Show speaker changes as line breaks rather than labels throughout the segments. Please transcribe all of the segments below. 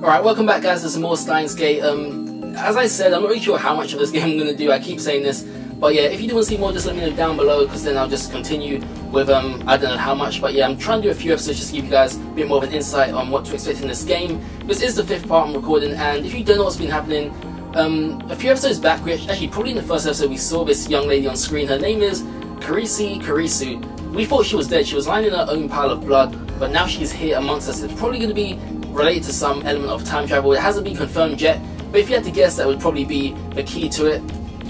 Alright, welcome back guys to some more Steins Gate. As I said, I'm not really sure how much of this game I'm going to do, I keep saying this. But yeah, if you do want to see more, just let me know down below, because then I'll just continue with, I don't know how much. But yeah, I'm trying to do a few episodes just to give you guys a bit more of an insight on what to expect in this game. This is the 5th part I'm recording, and if you don't know what's been happening, a few episodes back, actually probably in the first episode, we saw this young lady on screen. Her name is Kurisu. We thought she was dead. She was lying in her own pile of blood, but now she's here amongst us. It's probably going to be related to some element of time travel. It hasn't been confirmed yet, but if you had to guess, that would probably be the key to it.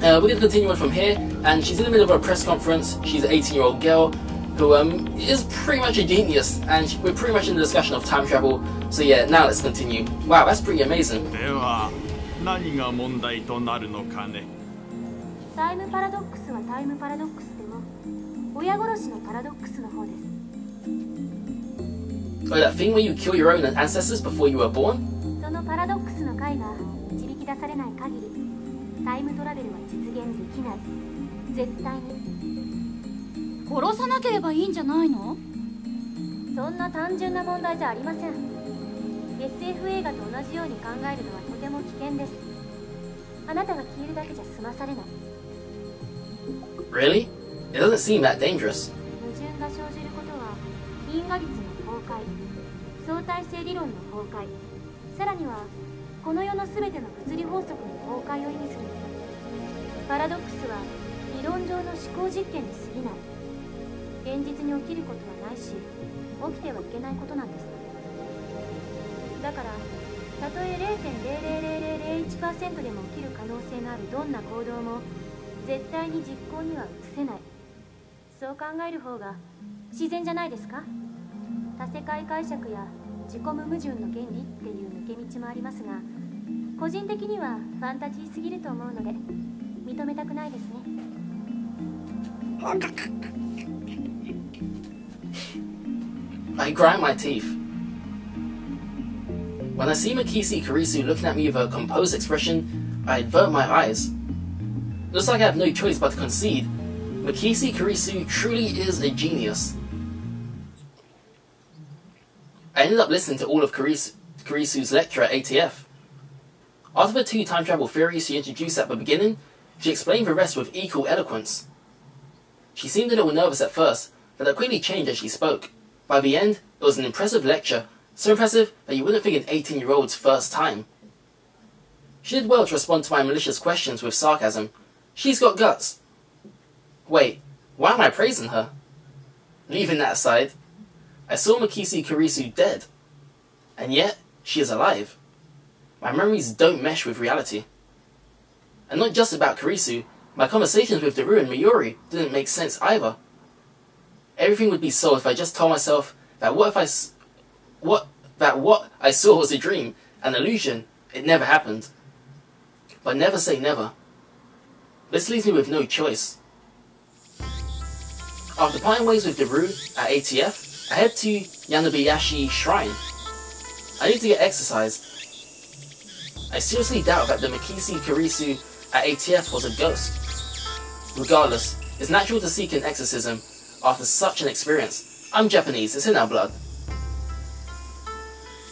We're going to continue on from here, and she's in the middle of a press conference. She's an 18-year-old girl who is pretty much a genius, and we're pretty much in the discussion of time travel. So yeah, now let's continue. Wow, that's pretty amazing.
何が問題となるのかね。
タイムパラドックスはタイムパラドックスでも親殺しのパラドックスの方です。
Oh, that thing where you kill your own ancestors before you were born?
そのパラドックスの解が導き出されない限り、タイムトラベルは実現できない。絶対に。殺さなければいいんじゃないの？そんな単純な問題じゃありません。SF 映画と同じように考えるのはとても危険です。あなたが消えるだけじゃ済まされない。
Really? It doesn't seem that dangerous.
矛盾が生じることは因果律の崩壊、相対性理論の崩壊、さらにはこの世のすべての物理法則の崩壊を意味する。パラドックスは理論上の思考実験に過ぎない。現実に起きることはないし、起きてはいけないことなんです。だから、たとえ 0.00001% でも起きる可能性のあるどんな行動も絶対に実行には移せない。そう考える方が自然じゃないですか？多世界解釈や自己無矛盾の原理っていう抜け道もありますが、個人的にはファンタジーすぎると思うので認めたくないですね。
I grind my teeth. When I see Makisi Kurisu looking at me with a composed expression, I avert my eyes. Looks like I have no choice but to concede. Makisi Kurisu truly is a genius. I ended up listening to all of Kurisu's lecture at ATF. After the 2 time travel theories she introduced at the beginning, she explained the rest with equal eloquence. She seemed a little nervous at first, but that quickly changed as she spoke. By the end, it was an impressive lecture, so impressive that you wouldn't think an 18-year-old's first time. She did well to respond to my malicious questions with sarcasm. She's got guts. Wait, why am I praising her? Leaving that aside, I saw Makisi Kurisu dead, and yet she is alive. My memories don't mesh with reality. And not just about Kurisu, my conversations with Daru and Miyori didn't make sense either. Everything would be solved if I just told myself that what I saw was a dream, an illusion, it never happened. But never say never. This leaves me with no choice. After parting ways with Daru at ATF, I head to Yanabayashi Shrine. I need to get exercised. I seriously doubt that the Makisi Kurisu at ATF was a ghost. Regardless, it's natural to seek an exorcism after such an experience. I'm Japanese, it's in our blood.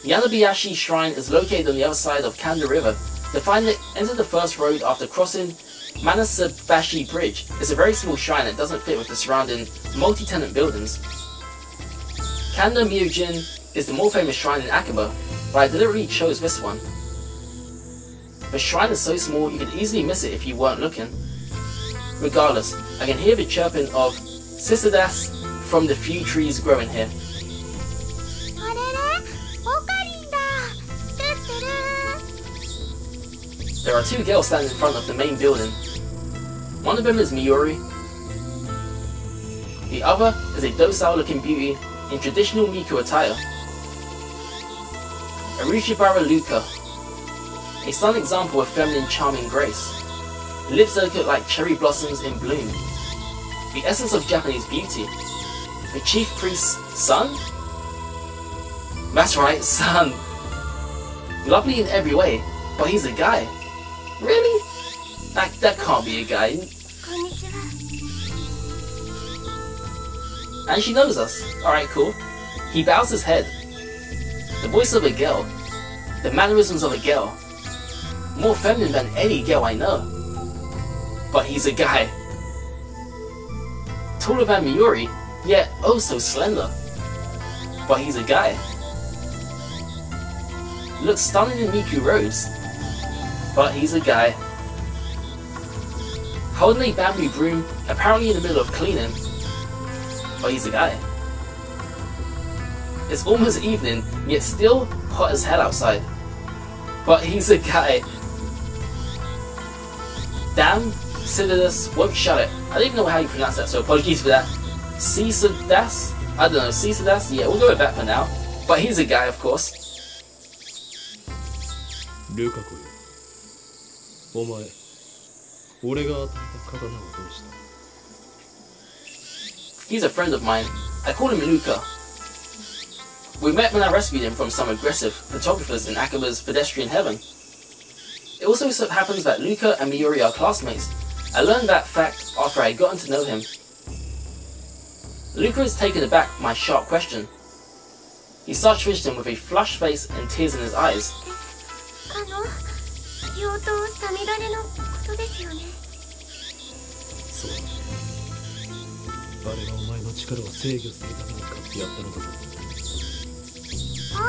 Yanabayashi Shrine is located on the other side of Kanda River. To find it, enter the first road after crossing Manasabashi Bridge. It's a very small shrine that doesn't fit with the surrounding multi-tenant buildings. Kanda Myojin is the more famous shrine in Akiba, but I deliberately chose this one. The shrine is so small you could easily miss it if you weren't looking. Regardless, I can hear the chirping of Cicadas from the few trees growing here. There are 2 girls standing in front of the main building. One of them is Miyori. The other is a docile-looking beauty in traditional Miku attire. Arushibara Luka, a stunning example of feminine charming grace. Lips that look like cherry blossoms in bloom. The essence of Japanese beauty. The chief priest's son? That's right, son. Lovely in every way, but he's a guy. Really? That can't be a guy. And she knows us. Alright, cool. He bows his head. The voice of a girl. the mannerisms of a girl. More feminine than any girl I know. But he's a guy. Taller than Miuri, yet oh so slender. But he's a guy. Looks stunning in Miku robes. But he's a guy. Holding a bamboo broom, apparently in the middle of cleaning. But he's a guy. It's almost evening, yet still hot as hell outside. But he's a guy. Damn, Sididas won't shut it. I don't even know how you pronounce that, so apologies for that. Sididas? I don't know, Sididas? Yeah, we'll go with that for now. But he's a guy, of course.
ルカ子よ、お前、俺が与えた刀はどうした？
He's a friend of mine. I call him Luca. We met when I rescued him from some aggressive photographers in Akaba's pedestrian heaven. It also so happens that Luca and Miuri are classmates. I learned that fact after I had gotten to know him. Luca is taken aback by my sharp question. He starts Tristan with a flushed face and tears in his eyes.
妖刀サミダレのことですよね。
そうだ。あれがお前の力を制御するために買ってやったのだぞ。
あ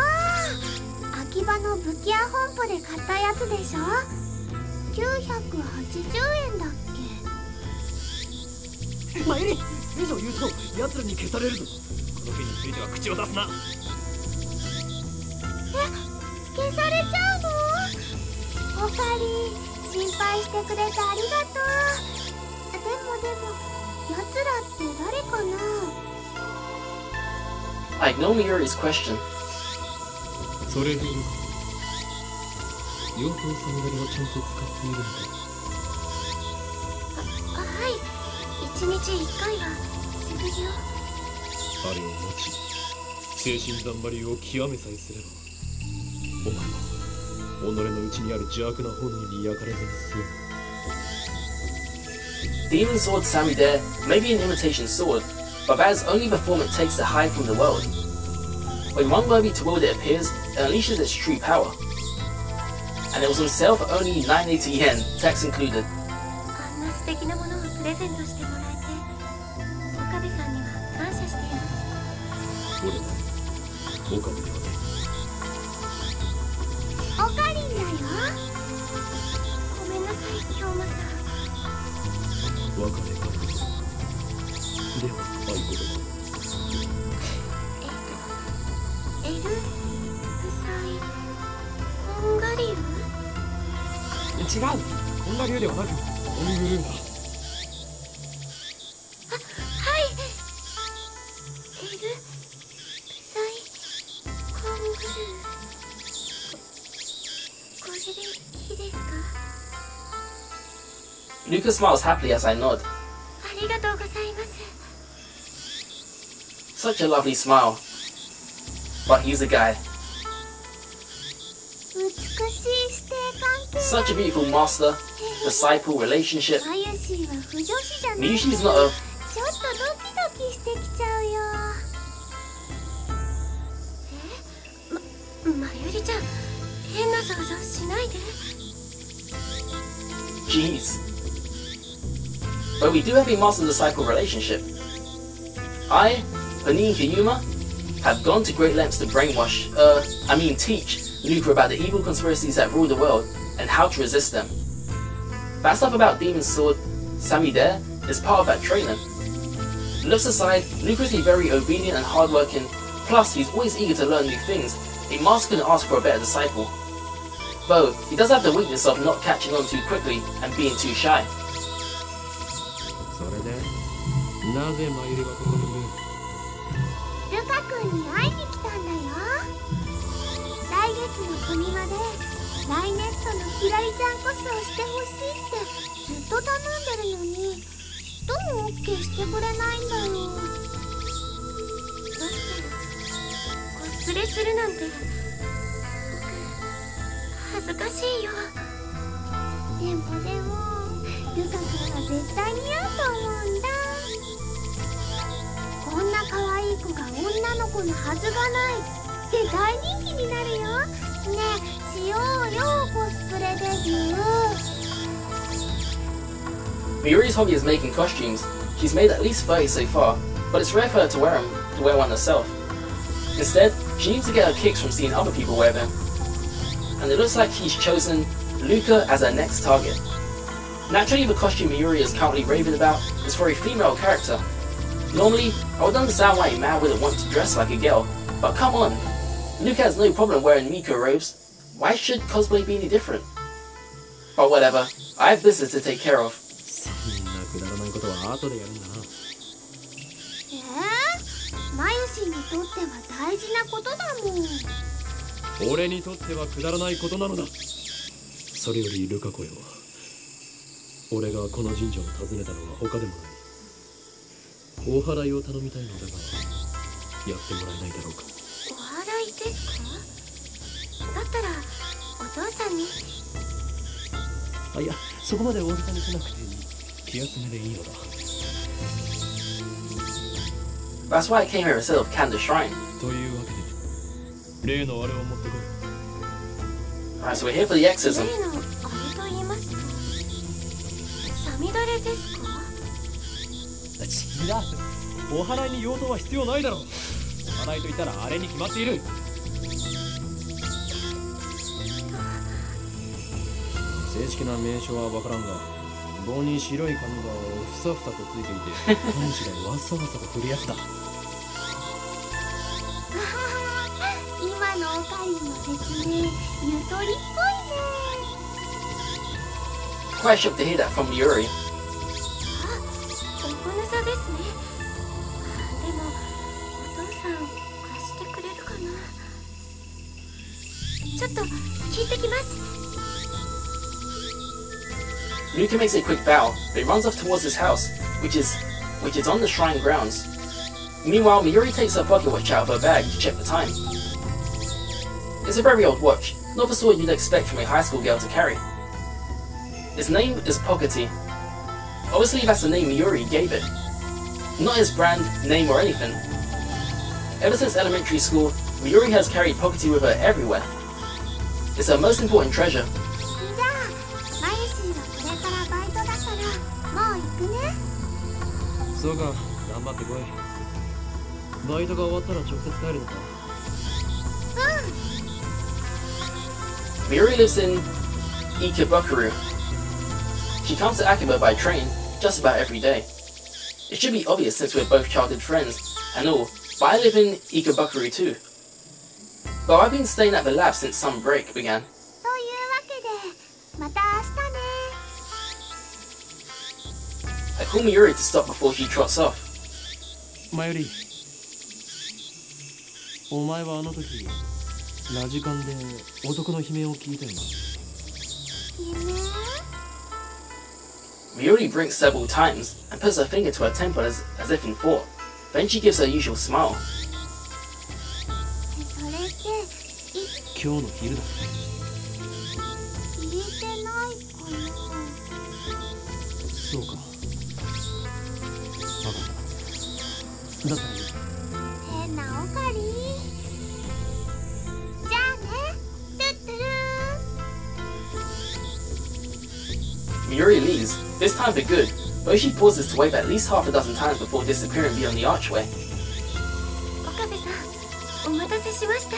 あ、秋葉の武器屋本舗で買ったやつでしょ。980円だっけ。
マユリ、以上言うと奴らに消されるぞ。この件については口を出すな。
消されちゃうの？おかり、心配してくれてありがとう。でも、奴らって誰かな？
I ignore Miuri's question.
それでいい。妖刀サミダレはちゃんと使っているのか？
はい。1日1回は素振りを。
あれを持ち、精神残張りを極めさえすれば、お前は己の内にある邪悪な炎に焼かれずに済む。
Demon Sword Samide may be an imitation sword, but that is only the form it takes to hide from the world. When one worthy to wield it appears, it unleashes its true power. And it was on sale for only 980 yen, tax included.
あんな素敵なものをプレゼントしてもらえて、岡部さんには感謝しています。
俺は岡部ではない。
おかりんだよ。ごめんなさい、京馬さん。
別れがある。では、合言葉。
エル・プサイ・コンガリウ？
違う、コンガリウではなく、コングルーだ。
はい。エル・プサイ・コングルー。これでいいですか？
Luca smiles happily as I nod.
ありがとうございます。
Such a lovely smile. But he's a guy.
美しい師弟関係。
Such a beautiful master-disciple relationship.
マユシーは不女子じゃない。
Miyushi's not a...
ちょっとドキドキしてきちゃうよ。まゆりちゃん、変な想像しないで。
Jeez. But we do have a master-disciple relationship. I, Panin Kiyuma, have gone to great lengths to brainwash, teach Luca about the evil conspiracies that rule the world and how to resist them. That stuff about Demon Sword Samide is part of that training. Looks aside, Luca is a very obedient and hardworking, plus he's always eager to learn new things. A master couldn't ask for a better disciple. Though, he does have the weakness of not catching on too quickly and being too shy.
それで、なぜマユリはここにいる？
ルカ君に会いに来たんだよ。来月の組までライネットのキラリちゃんコスをしてほしいってずっと頼んでるのに、ちっとも OK してくれないんだよ。だってコスプレするなんて僕恥ずかしいよ。でもルカ君は絶対似合うと思うんだ。こんな可愛い子が女の子のはずがないって大人気になるよ。ねえ、しようよコスプレデビュー。
Miuri's hobby is making costumes. She's made at least 30 so far, but it's rare for her to wear one herself. Instead, she needs to get her kicks from seeing other people wear them. And it looks like she's chosen Luca as her next target. Naturally, the costume Miuri is currently raving about is for a female character. Normally, I would understand why a man wouldn't want to dress like a girl, but come on, Luca has no problem wearing Miko robes. Why should cosplay be any different? But whatever, I have business to take care of.
そんなくだらないことは後でやるんだな。
マユシにとっては大事なことだもん。
俺にとってはくだらないことなのだ。それよりルカ子よ、俺がこの神社を訪ねたのは他でもない。お祓いを頼みたいのだが、やってもらえないだろうか。
お祓いですか？だったらお父さんに。
あ、いや、そこまで大げさにしなくていい。気休めでいいのだ。
That's why I came here instead of Candace Shrine.
というわけで、例のあれを持ってこい。
Alright, so we're here for the exorcism.
例のあれと言いますと、サミダレですか？
違う。お祓いに用途は必要ないだろう。お祓いと言ったらあれに決まっている。正式な名称は分からんが、棒に白い紙がふさふさとついていて、看守がわさわさと振るやつだ。
今のオカリンの説明、ゆとりっぽいね。
Quite shocked to hear that from Miuri.
あ、おこぬさですね。でもお父さん貸してくれるかな。ちょっと聞いてきます。
Luca makes a quick bow, but he runs off towards his house, which is on the shrine grounds. Meanwhile, Miuri takes her pocket watch out of her bag to check the time. It's a very old watch, not the sort you'd expect from a high school girl to carry. Its name is Pockety. Obviously that's the name Miuri gave it. Not his brand, name or anything. Ever since elementary school, Miuri has carried Pockety with her everywhere. It's her most important treasure.
じゃあ、マユシーはこれからバイトだからもう行くね。
そうか、頑張ってこい。バイトが終わったら直接帰るのか。
Miuri lives in Ikebukuro. She comes to Akiba by train just about every day. It should be obvious since we're both childhood friends and all, but I live in Ikebukuro too. But I've been staying at the lab since summer break began.
というわけで、また明日ね。
I call Miuri to stop before she trots off.
マユリ、お前はあの時ラジカンで男の悲鳴を聞いたよな。
夢？
Miuri blinks several times and puts her finger to her temple as if in thought. Then she gives her usual smile.
それって
今日の昼だ。
聞いてないかな。
そうか。わかった。だったらいい。
変なオカリン。じゃあね、トゥットゥルー。
Miuri leaves, this time for good, though she pauses to wave at least half a dozen times before disappearing beyond the archway.
岡部さん、お待たせしました。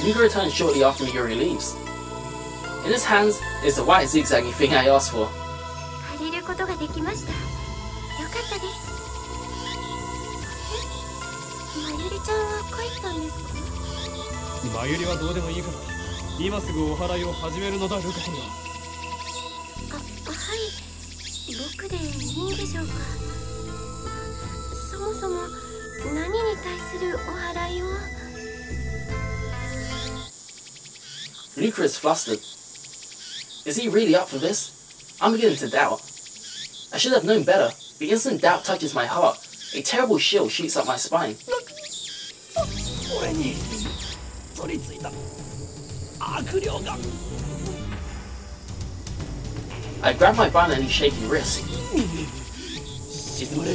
Luca returns shortly after Miuri leaves. In his hands is the white zigzaggy thing I asked for.
借りることができました。よかったです。まゆりちゃんは帰ったんですか？
マユリはどうでもいいから、今すぐお祓いを始めるのだ、ルカ君は。
はい、僕でいいんでしょうか。そもそも何に対するお祓いを。
Luca is flustered. Is he really up for this? I'm beginning to doubt. I should have known better. The instant doubt touches my heart, a terrible chill shoots up my spine.
俺に取り付いた悪霊が。
I grab my violently shaking wrist.
静まれ、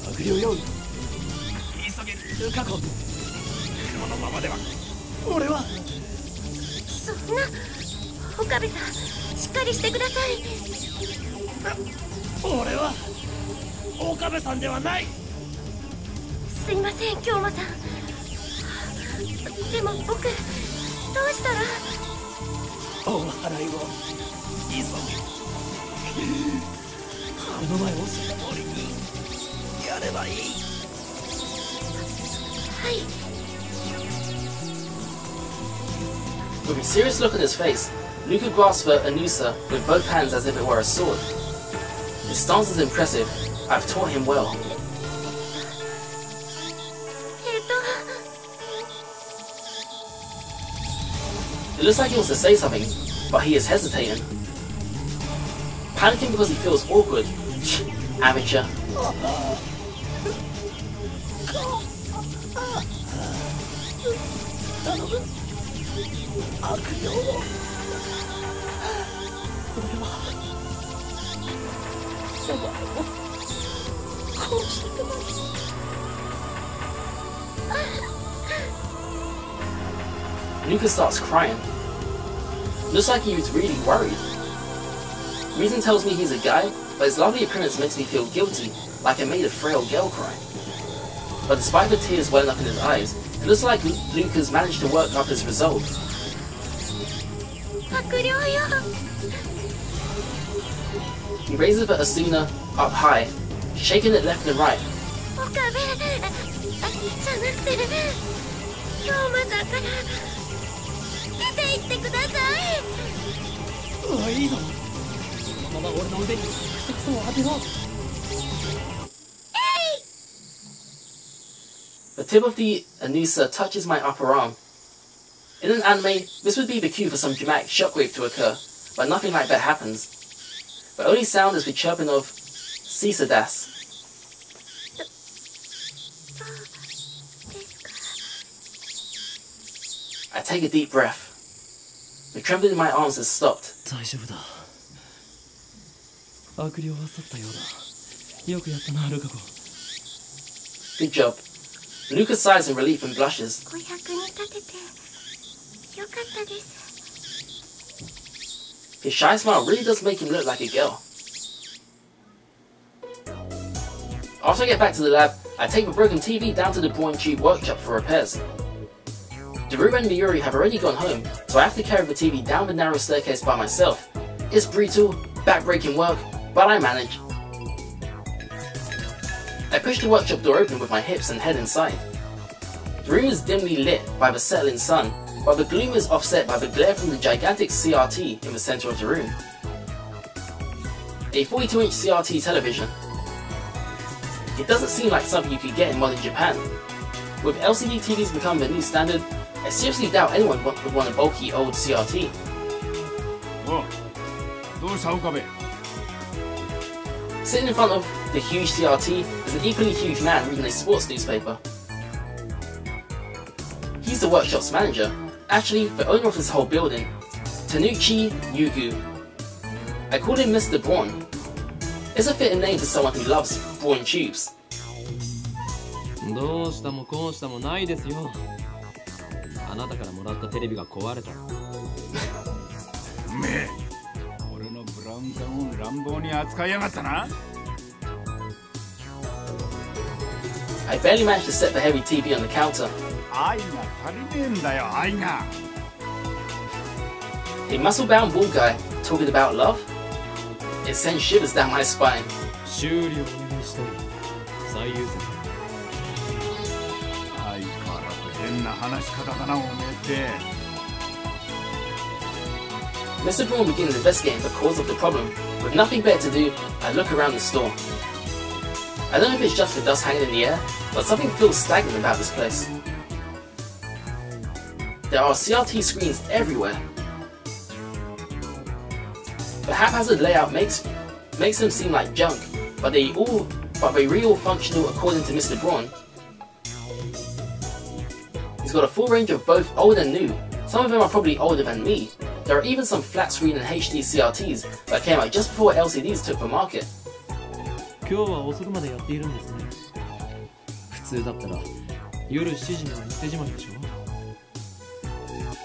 悪霊よ。急げ、ルカ子。このままでは
俺は
そんな。岡部さん、しっかりしてください。
俺は岡部さんではない。
すいません、京馬さん。でも僕、どうしたら。
大払いを急げ。この前教えた通りにやればいい。
はい。
With a serious look on his face, Luca grasps for Anusa with both hands as if it were a sword. His stance is impressive. I've taught him well. It looks like he wants to say something, but he is hesitating. Panicking because he feels awkward. Amateur. Luca starts crying. Looks like he was really worried. Reason tells me he's a guy, but his lovely appearance makes me feel guilty, like I made a frail girl cry. But despite the tears welling up in his eyes, it looks like Luca's managed to work up his resolve. He raises the Asuna up high, shaking it left and right. The tip of the Anusa touches my upper arm. In an anime, this would be the cue for some dramatic shockwave to occur, but nothing like that happens. The only sound is the chirping of Cisadas. I take a deep breath. The trembling in my arms has stopped. Good job. Luca sighs in relief and blushes. His shy smile really does make him look like a girl. After I get back to the lab, I take the broken TV down to the Brawn Tube workshop for repairs. Daru and Miyuri have already gone home, so I have to carry the TV down the narrow staircase by myself. It's brutal, back-breaking work, but I manage. I push the workshop door open with my hips and head inside. The room is dimly lit by the settling sun, while the gloom is offset by the glare from the gigantic CRT in the center of the room. A 42-inch CRT television. It doesn't seem like something you could get in modern Japan. With LCD TVs becoming the new standard, I seriously doubt anyone would want a bulky old CRT. Sitting in front of the huge CRT is an equally huge man reading a sports newspaper. He's the workshop's manager, actually the owner of this whole building, Tanuchi Yugu. I call him Mr. Brawn. It's a fitting name for someone who loves Brawn Tubes. I barely managed to set the heavy TV on the counter. A muscle-bound bald guy talking about love? It sends shivers down my spine. Mr. Brawn begins investigating the cause of the problem. With nothing better to do, I look around the store. I don't know if it's just the dust hanging in the air, but something feels stagnant about this place. There are CRT screens everywhere. The haphazard layout makes them seem like junk, but they real functional according to Mr. Brawn. He's got a full range of both old and new. Some of them are probably older than me. There are even some flat screen and HD CRTs that came out just before LCDs took the market.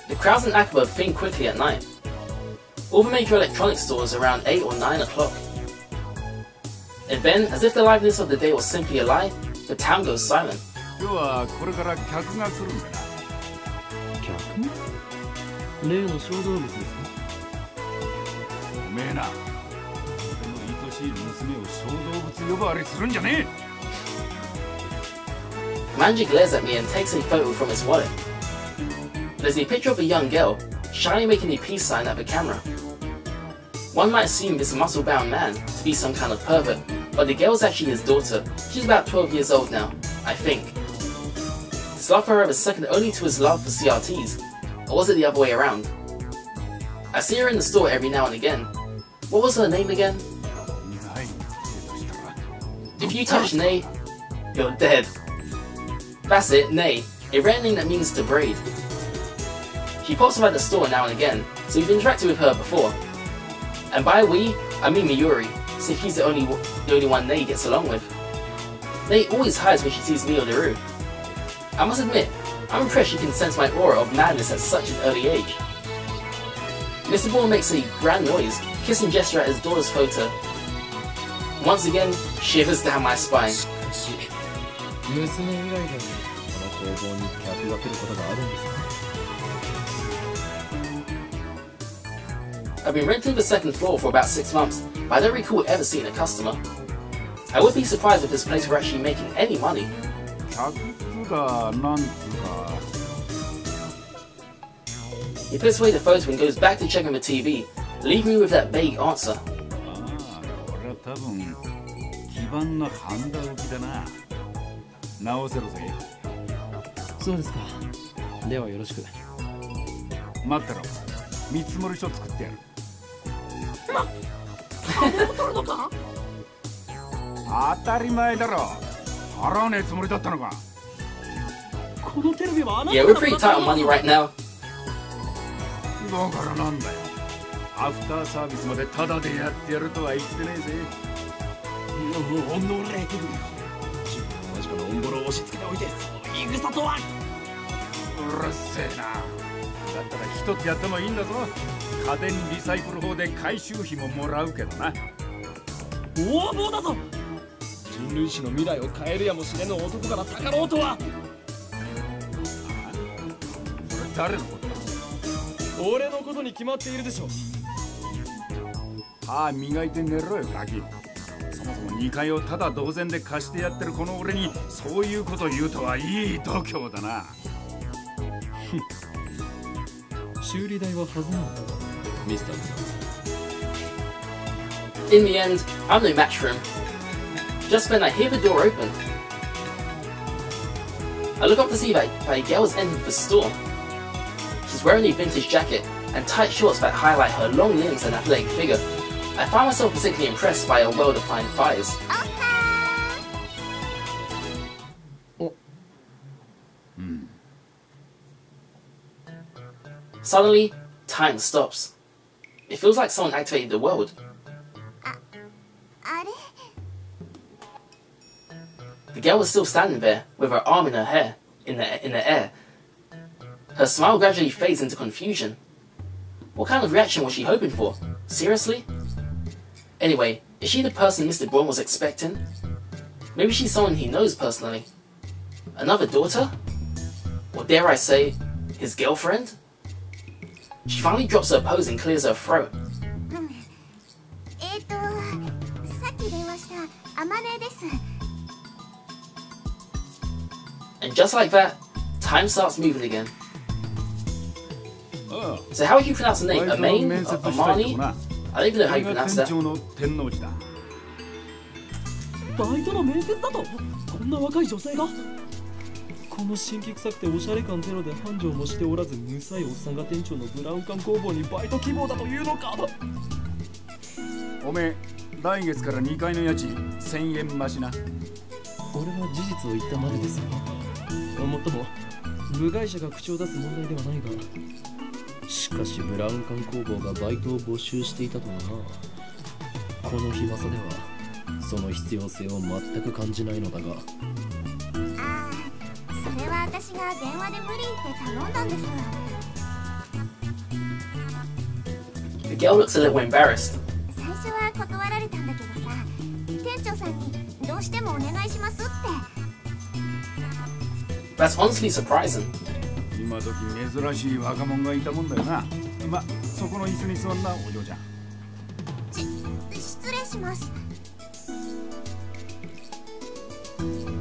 The crowds in Akaba thin quickly at night. All the major electronics stores around 8 or 9 o'clock. And then, as if the liveliness of the day was simply a lie, the town goes silent.
今日はこれから客が来るんだな。
客？例の小動物ですか？
おめえな、俺の愛しい娘を小動物呼ばわりするんじゃねえ。
Manji glares at me and takes a photo from his wallet. There's a picture of a young girl, shyly making a peace sign at the camera. One might assume this muscle-bound man to be some kind of pervert, but the girl is actually his daughter. She's about 12 years old now, I think. His love for her is second only to his love for CRTs, or was it the other way around? I see her in the store every now and again. What was her name again? If you touch Nei, you're dead. That's it, Nei, a rare name that means to braid. She pops up at the store now and again, so we've interacted with her before. And by we, I mean Miyuri, since she's the only one Nei gets along with. Nei always hides when she sees me or Leroux. I must admit, I'm impressed she can sense my aura of madness at such an early age. Mr. Ball makes a grand noise, kissing gesture at his daughter's photo. Once again, shivers down my spine. I've been renting the second floor for about 6 months, but I don't recall ever seeing a customer. I would be surprised if this place were actually making any money.
客つかなんつか。
He puts away the photo and goes back to checking the TV, leaving me with that vague answer.
ああ、これは多分基盤のハンダ置きだな。直せろぜ。
そうですか。ではよろしく。
待ってろ。見積もり書作ってやる。
金を取るのか？
当たり前だろ。払わねえつもりだったのか。
このテレビはあなた
Yeah, we're pretty tight on money right now.
だからなんだよ。アフターサービスまでタダでやってやるとは言ってねえぜ。
おのれ。自分の間近のオンボロを押し付けておいて、そういう言い草とは。
うるせえな。だったら一つやってもいいんだぞ。家電リサイクル法で回収費ももらうけどな。
横暴だぞ。人類史の未来を変えるやもしれぬ男からたかろうとは。
それ誰のことだ？
俺のことに決まっているでしょ。
歯磨いて寝ろよガキ。そもそも2階をただ同然で貸してやってるこの俺にそういうこと言うとはいい度胸だな。
修理代ははずなのか、ミスター。
In the end, I'm no match for him. Just then I hear the door open. I look up to see that a girl has entered the store. She's wearing a vintage jacket and tight shorts that highlight her long limbs and athletic figure. I find myself particularly impressed by her well-defined thighs. Suddenly, time stops. It feels like someone activated the world. The girl was still standing there, with her arm in her hair, in the air. Her smile gradually fades into confusion. What kind of reaction was she hoping for? Seriously? Anyway, is she the person Mr. Braun was expecting? Maybe she's someone he knows personally. Another daughter? Or dare I say, his girlfriend? She finally drops her pose and clears her throat. And just like that, time starts moving again. So how would you pronounce the name? Amane? Amani? I don't even know how you pronounce that.
バイトの面接だとこんな若い女性が。この新規臭くておしゃれ感ゼロで繁盛もしておらずむさいおっさんが店長のブラウン管工房にバイト希望だというのか。
おめえ来月から2階の家賃1000円増しな。
俺は事実を言ったまでですよ。もっとも部外者が口を出す問題ではないが、しかしブラウン管工房がバイトを募集していたとはな。この暇さではその必要性を全く感じないのだが。
ああ、それは私が電話で無理って頼んだんです。
girl looks a little embarrassed.
最初は断られたんだけどさ、店長さんにどうしてもお願いしますって。
That's honestly surprising.
今時珍しい若者がいたもんだよな。ま、そこの椅子に座んな、お嬢ちゃん。
失礼します。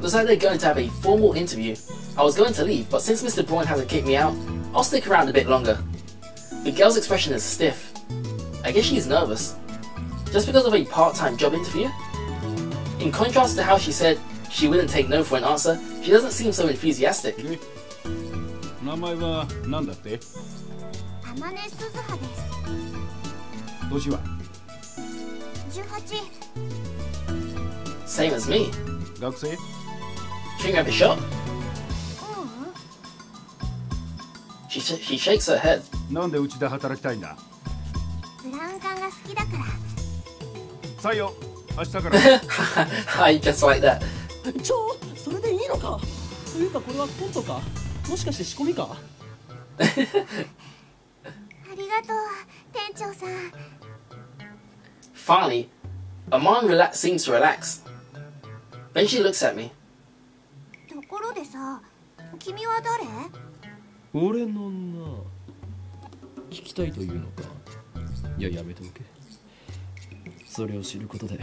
Looks like they're going to have a formal interview. I was going to leave, but since Mr. Braun hasn't kicked me out, I'll stick around a bit longer. The girl's expression is stiff. I guess she's nervous. Just because of a part-time job interview? In contrast to how she said she wouldn't take no for an answer, she doesn't seem so enthusiastic.
名前は何だって？
天音鈴葉です。
年は
18。
Same as me.
学生？
Can you grab a shot? She shakes her head.
なんでうちで働きたいんだ？
ブラウン管が好きだから。
採用。明日から。
Hi, just like that.
それでいいのか？というかこれはコントか？もしかして仕込みか？
ありがとう、店長さん。
Finally, Aman seems to relax. Then she looks at me.
ところでさ、君は誰？
俺のな。聞きたいというのか？いや、やめておけ。それを知ることで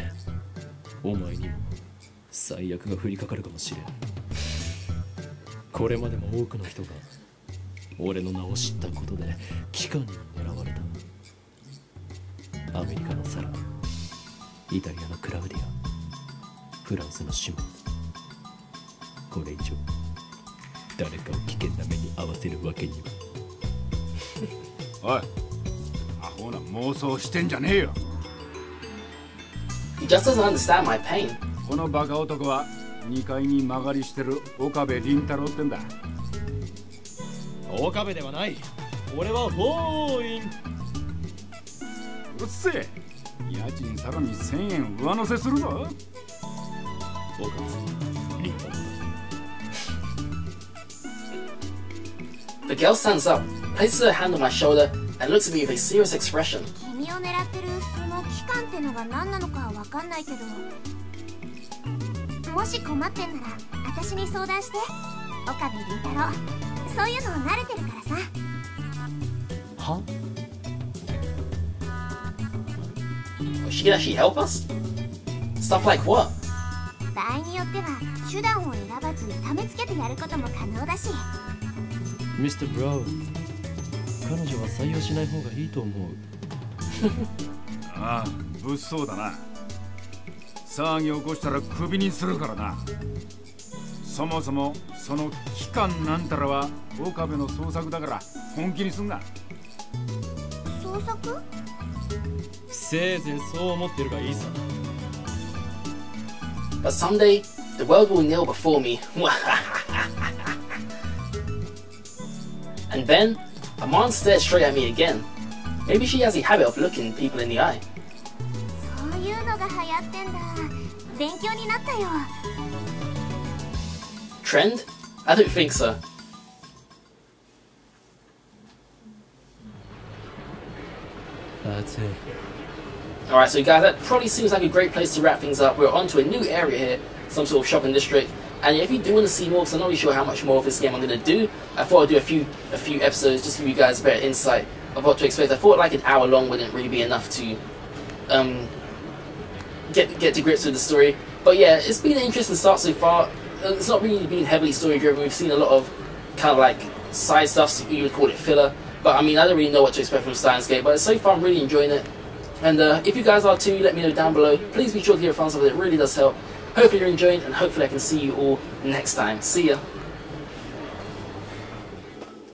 お前にも最悪が降りかかるかもしれん。これまでも多くの人が俺の名を知ったことで機関に狙われた。アメリカのサラ、イタリアのクラウディア、フランスのシモン。これ以上誰かを危険な目に遭わせるわけには。
おい、アホな妄想してんじゃねえよ。
He just doesn't understand my pain.
このバカ男は2階に曲がりしてる岡部倫太郎ってんだ。
岡部ではない。俺はホーイン。
うっせえ。家賃さらに1000円上乗せするぞ。
岡部倫太郎だ。
The girl stands up, places her hand on my shoulder, and looks at me with a serious expression.
君を狙ってるその期間ってのが何なのかはわかんないけど、もし困ってんなら私に相談して。岡部倫太郎、そういうの慣れてるからさ。
は
She can actually help us? Stuff like what?
場合によっては手段を選ばず痛めつけてやることも可能だし。
ミスター・ブラウン、彼女は採用しない方がいいと思う。
ああ、物騒だな。騒ぎ起こしたらクビにするからな。そもそもその期間なんたらは岡部の創作だから本気にすんな。
創作？
せいぜいそう思ってるがいいさ。
But someday, the world will kneel before me. And then, Aman stares straight at me again. Maybe she has a habit of looking people in the eye.
そういうのが流行ってんだ。勉強になったよ。
Trend? I don't think so.
That's it.
Alright, so guys, that probably seems like a great place to wrap things up. We're on to a new area here, some sort of shopping district. And if you do want to see more, because I'm not really sure how much more of this game I'm going to do, I thought I'd do a few episodes just to give you guys a better insight of what to expect. I thought like an hour long wouldn't really be enough to get to grips with the story. But yeah, it's been an interesting start so far. It's not really been heavily story driven. We've seen a lot of kind of like side stuff, so you would call it filler. But I mean, I don't really know what to expect from Steins Gate, but so far I'm really enjoying it. And if you guys are too, let me know down below. Please be sure to give a thumbs up, it really does help. Hopefully you're enjoying, and hopefully I can see you all next time. See ya!